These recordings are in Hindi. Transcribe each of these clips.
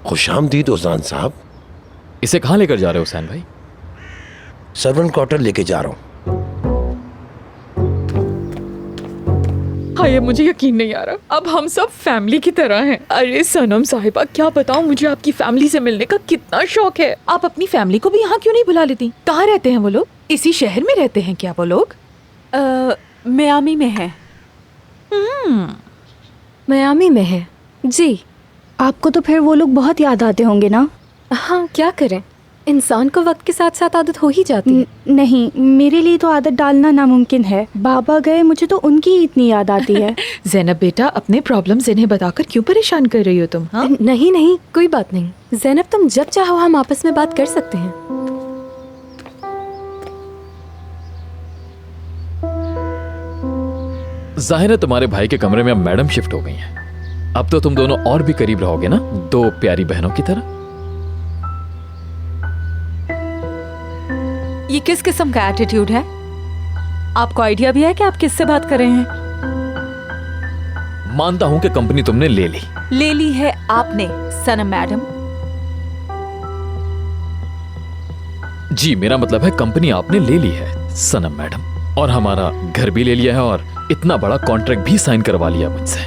खुशामदीद ओजान साहब। इसे कहाँ लेकर जा रहे हो हुसैन भाई? सर्वेंट क्वार्टर लेके जा रहा हूँ। हाय, मुझे यकीन नहीं आ रहा, अब हम सब फैमिली की तरह हैं। अरे सनम साहिबा, क्या बताऊं, मुझे आपकी फैमिली से मिलने का कितना शौक है। आप अपनी फैमिली को भी यहाँ क्यों नहीं बुला लेती? कहाँ रहते हैं वो लोग? इसी शहर में रहते हैं क्या वो लोग? मियामी में है। मियामी में है जी। आपको तो फिर वो लोग बहुत याद आते होंगे ना? हाँ, क्या करें, इंसान को वक्त के साथ साथ आदत हो ही जाती है। नहीं, मेरे लिए तो आदत डालना नामुमकिन है। बाबा गए, मुझे तो उनकी ही इतनी याद आती है। ज़ैनब बेटा, अपने प्रॉब्लम्स इन्हें बताकर क्यों परेशान कर रही हो तुम? हाँ? नहीं नहीं, कोई बात नहीं ज़ैनब, तुम जब चाहो हम आपस में बात कर सकते हैं। जाहिर है तुम्हारे भाई के कमरे में अब मैडम शिफ्ट हो गई हैं। अब तो तुम दोनों और भी करीब रहोगे ना, दो प्यारी बहनों की तरह। ये किस किस्म का एटीट्यूड है? आपको आइडिया भी है कि आप किससे बात कर रहे हैं? मानता हूं कि कंपनी तुमने ले ली है आपने सनम मैडम। जी, मेरा मतलब है कंपनी आपने ले ली है सनम मैडम, और हमारा घर भी ले लिया है और इतना बड़ा कॉन्ट्रैक्ट भी साइन करवा लिया मुझसे।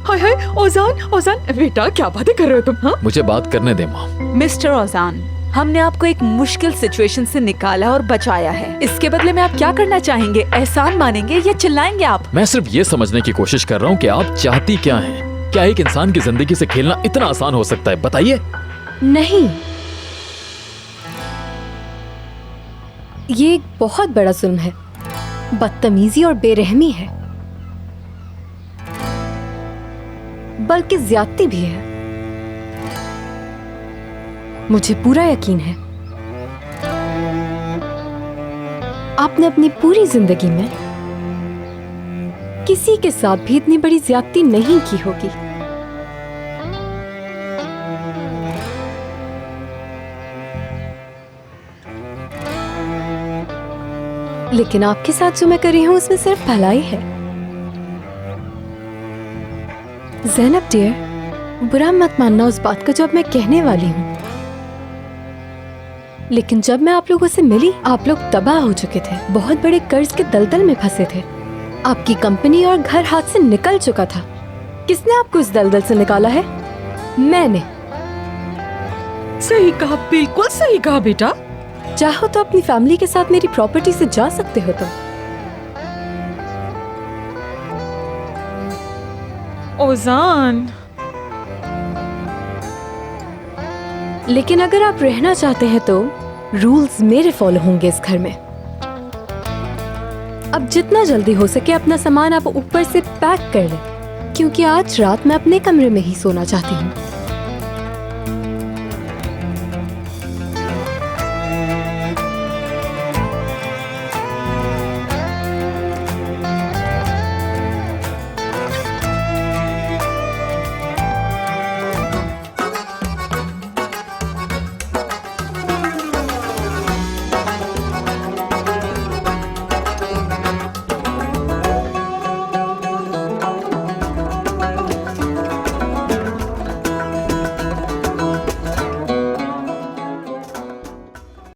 हाय हाय, ओजान बेटा, क्या बातें कर रहे हो तुम? हाँ? मुझे बात करने दे मॉम। मिस्टर ओजान, हमने आपको एक मुश्किल सिचुएशन से निकाला और बचाया है। इसके बदले में आप क्या करना चाहेंगे? एहसान मानेंगे या चिल्लाएंगे आप? मैं सिर्फ ये समझने की कोशिश कर रहा हूँ कि आप चाहती क्या हैं। क्या एक इंसान की जिंदगी से खेलना इतना आसान हो सकता है? बताइए। नहीं, ये एक बहुत बड़ा जुल्म है, बदतमीजी और बेरहमी है, बल्कि ज्यादती भी है। मुझे पूरा यकीन है आपने अपनी पूरी जिंदगी में किसी के साथ भी इतनी बड़ी ज्यादती नहीं की होगी। लेकिन आपके साथ जो मैं कर रही हूं उसमें सिर्फ भलाई है। ज़ैनब डियर, बुरा मत मानना उस बात को जो अब मैं कहने वाली हूं, लेकिन जब मैं आप लोगों से मिली, आप लोग तबाह हो चुके थे, बहुत बड़े कर्ज के दलदल में फंसे थे। आपकी कंपनी और घर हाथ से निकल चुका था। किसने आपको इस दलदल से निकाला है? मैंने। सही कहा, बिल्कुल सही कहा बेटा। चाहो तो अपनी फैमिली के साथ मेरी प्रॉपर्टी से जा सकते हो तुम। ओजान, लेकिन अगर आप रहना चाहते हैं तो रूल्स मेरे फॉलो होंगे इस घर में। अब जितना जल्दी हो सके अपना सामान आप ऊपर से पैक कर लें, क्योंकि आज रात मैं अपने कमरे में ही सोना चाहती हूँ।